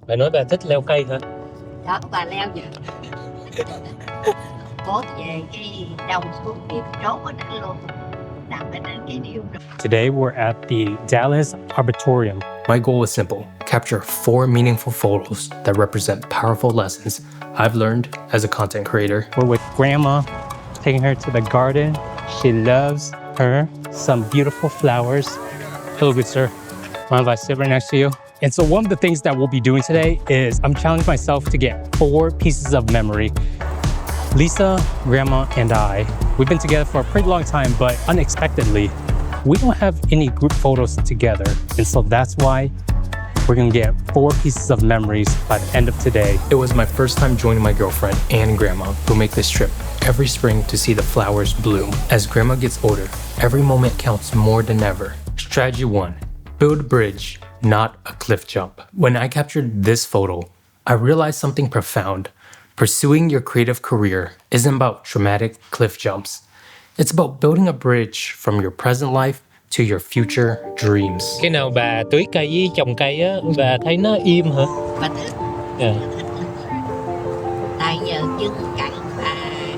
Bà nói bà thích leo cây hả? Đó, bà leo vậy. Cố về cái đầu xuống cái trốn ở đó luôn. Đặt ở trên cái điều đó. Today we're at the Dallas Arboretum. My goal is simple: capture 4 meaningful photos that represent powerful lessons I've learned as a content creator. We're with Grandma, taking her to the garden. She loves her some beautiful flowers. Hello, good sir. Mind if I sit right next to you? And so one of the things that we'll be doing today is I'm challenging myself to get 4 pieces of memory. Lisa, Grandma, and we've been together for a pretty long time, but unexpectedly, we don't have any group photos together. And so that's why we're gonna get 4 pieces of memories by the end of today. It was my first time joining my girlfriend and grandma, who make this trip every spring to see the flowers bloom. As grandma gets older, every moment counts more than ever. Strategy 1: build a bridge, not a cliff jump. When I captured this photo, I realized something profound. Pursuing your creative career isn't about dramatic cliff jumps. It's about building a bridge from your present life to your future dreams. Khi nào bà tưới cây với trồng cây á, bà thấy nó im hả? Bà thích. Yeah. Tại giờ chân cẳng bà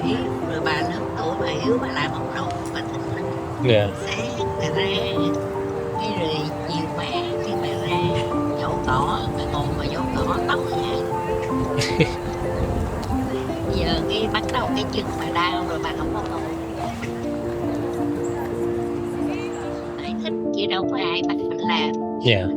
yếu, rồi bà lớn tuổi bà yếu, bà lại một đầu bà thích lắm. Yeah. Sáng bà ra, cái rồi chiều bà, cái bà ra dỗ cỏ, bà ngồi bà dỗ cỏ tối nha. Giờ cái bắt đầu cái chân bà đau rồi bà không có ngồi. Ai thích chứ đâu có ai bắt mình làm. Yeah.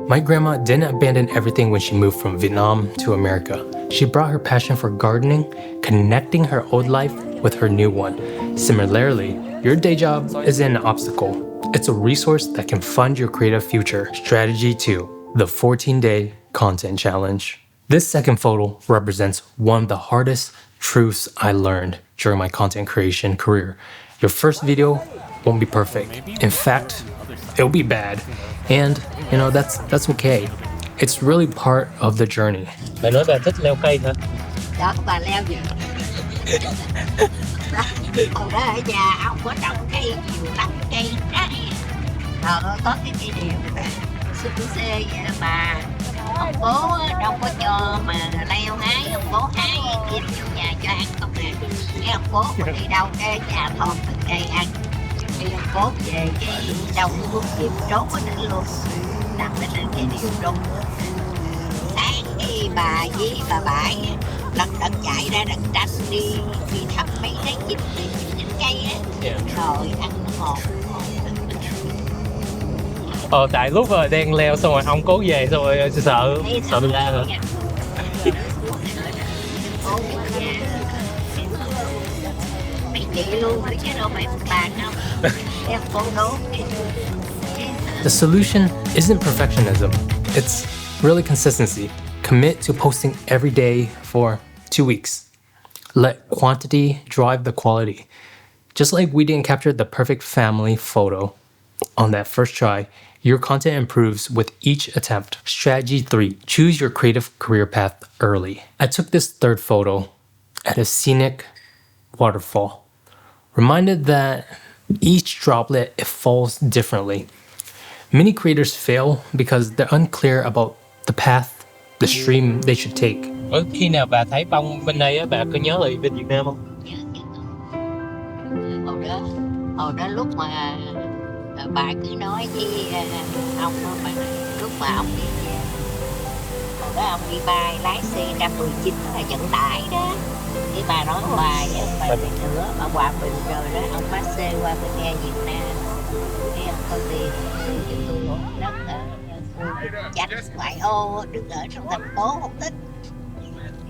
My grandma didn't abandon everything when she moved from Vietnam to America. She brought her passion for gardening, connecting her old life with her new one. Similarly, your day job isn't an obstacle. It's a resource that can fund your creative future. Strategy 2: the 14-day content challenge. This second photo represents one of the hardest truths I learned during my content creation career. Your first video won't be perfect. In fact, it'll be bad. And, that's okay. It's really part of the journey. Bà nói bà thích leo cây hả? Đó, bà leo vậy. Hồi đó ở nhà ông có trồng cây nhiều lắm, cây trái. Có cái cây điều xung xê vậy đó bà. Ông bố đâu có cho mà leo hái, ông bố hái kiếm trong nhà cho ăn không nè. Cái ông bố mà đi đâu cái nhà thọt từng cây ăn. Cái ông bố về cái đâu cũng kiếm trốn ở đó luôn. Đặt ở trên cái điều trốn. Sáng cái bà với bà bãi lần chạy ra đằng tranh đi thăm mấy cái chích cây á. Rồi ăn ngọt. Tại lúc đang leo xong rồi ông cố về xong rồi sợ bị la hả? Mày chị luôn chứ đâu mày bàn không? Em cô đố. The solution isn't perfectionism. It's really consistency. Commit to posting every day for 2 weeks. Let quantity drive the quality. Just like we didn't capture the perfect family photo on that first try, your content improves with each attempt. Strategy 3: choose your creative career path early. I took this third photo at a scenic waterfall. Reminded that each droplet, it falls differently. Many creators fail because they're unclear about the path, the stream they should take. Khi nào bà thấy bông bên đây á, bà có nhớ lại bên Việt Nam không? Hồi đó lúc mà bà cứ nói với ông mà lúc mà ông đi về, hồi đó ông đi bay lái C119 là vận tải đó, cái bà nói hoài bà đi nữa bà hòa bình rồi đó, ông bắt xe qua bên nghe Việt Nam, cái ông có tiền cho tôi một đất ở chánh ngoại ô, đứng ở trong thành phố không thích,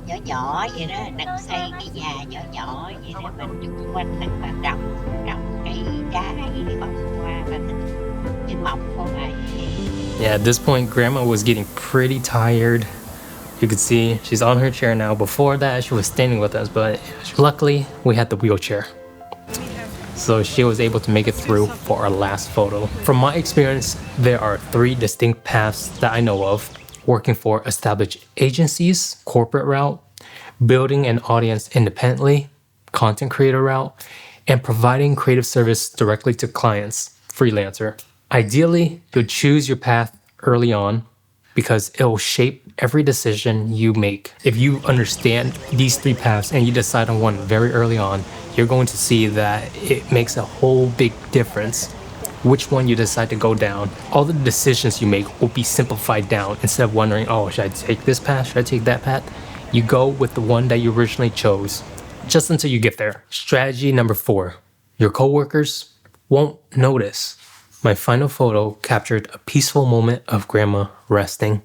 nhỏ nhỏ vậy đó, đặt xây cái nhà nhỏ nhỏ vậy đó, mình chung quanh đặt bà trồng cây trái đi bông hoa, bà thích cái mọc con này. Yeah, at this point, Grandma was getting pretty tired. You could see she's on her chair now. Before that, she was standing with us, but luckily, we had the wheelchair. So she was able to make it through for our last photo. From my experience, there are 3 distinct paths that I know of: working for established agencies, corporate route; building an audience independently, content creator route; and providing creative service directly to clients, freelancer. Ideally, you'll choose your path early on, because it'll shape every decision you make. If you understand these 3 paths and you decide on one very early on, you're going to see that it makes a whole big difference which one you decide to go down. All the decisions you make will be simplified down. Instead of wondering, oh, should I take this path? Should I take that path? You go with the one that you originally chose, just until you get there. Strategy number 4, your coworkers won't notice. My final photo captured a peaceful moment of grandma resting.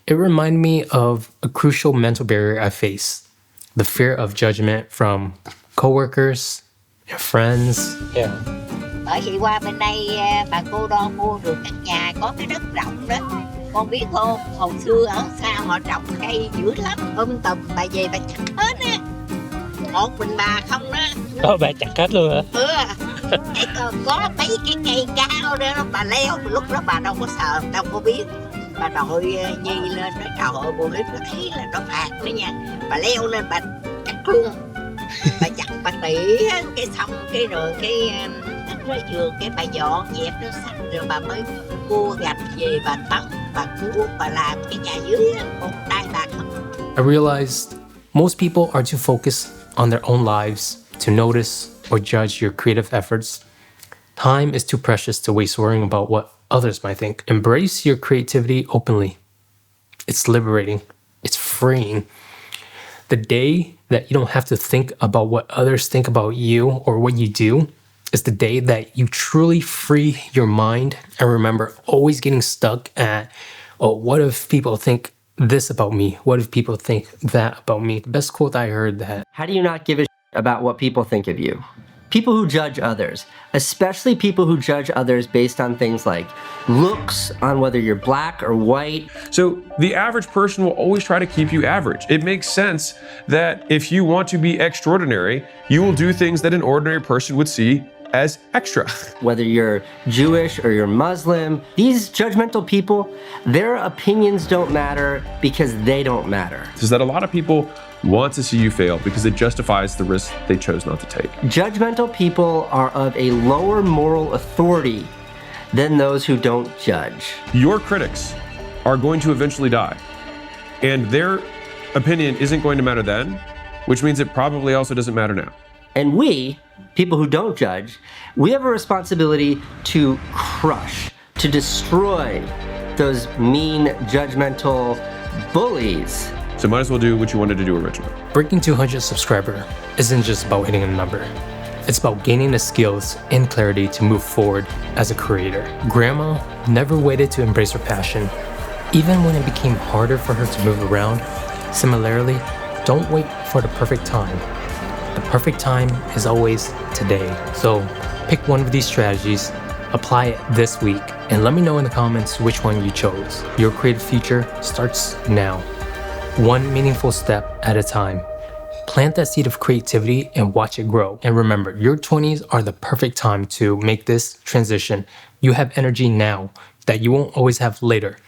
It reminded me of a crucial mental barrier I face, the fear of judgment from coworkers and friends. Yeah. Bởi vì qua bên đây bà cô đo mua được căn nhà có cái đất rộng đó. Con biết không, hồi xưa ở xa họ trồng cây dữ lắm, tùm bà về bà chặt hết á. Một mình bà không đó. Bà chặt hết luôn hả? Cái có mấy cái cây cao đó bà leo, lúc đó bà đâu có sợ, đâu có biết. Bà đội Nhi lên nói trời ơi, cô Hiếp nó thấy là nó phạt nữa nha. Bà leo lên bà chặt luôn. Bà chặt bà tỉa cái xong cái rồi cái đất nó vừa cái bà dọn dẹp nó sạch rồi bà mới cua gạch về bà tắm, bà cua bà làm cái nhà dưới con tay bà không. I realized most people are too focused on their own lives to notice or judge your creative efforts. Time is too precious to waste worrying about what others might think. Embrace your creativity openly. It's liberating. It's freeing. The day that you don't have to think about what others think about you or what you do is the day that you truly free your mind and remember always getting stuck at, oh, what if people think this about me? What if people think that about me? The best quote I heard that. How do you not give a about what people think of you? People who judge others, especially people who judge others based on things like looks, on whether you're black or white. So the average person will always try to keep you average. It makes sense that if you want to be extraordinary, you will do things that an ordinary person would see as extra. Whether you're Jewish or you're Muslim, these judgmental people, their opinions don't matter because they don't matter. Is that a lot of people want to see you fail because it justifies the risk they chose not to take. Judgmental people are of a lower moral authority than those who don't judge. Your critics are going to eventually die, and their opinion isn't going to matter then, which means it probably also doesn't matter now. And we, people who don't judge, we have a responsibility to crush, to destroy those mean, judgmental bullies. So might as well do what you wanted to do originally. Breaking 200 subscriber isn't just about hitting a number. It's about gaining the skills and clarity to move forward as a creator. Grandma never waited to embrace her passion, even when it became harder for her to move around. Similarly, don't wait for the perfect time. The perfect time is always today. So pick one of these strategies, apply it this week, and let me know in the comments which one you chose. Your creative future starts now. One meaningful step at a time. Plant that seed of creativity and watch it grow. And remember, your 20s are the perfect time to make this transition. You have energy now that you won't always have later.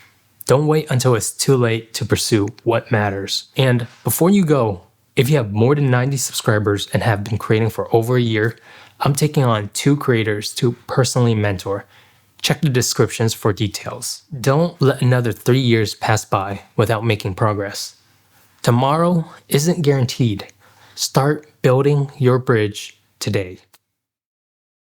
Don't wait until it's too late to pursue what matters. And before you go, if you have more than 90 subscribers and have been creating for over a year, I'm taking on 2 creators to personally mentor. Check the descriptions for details. Don't let another 3 years pass by without making progress. Tomorrow isn't guaranteed. Start building your bridge today.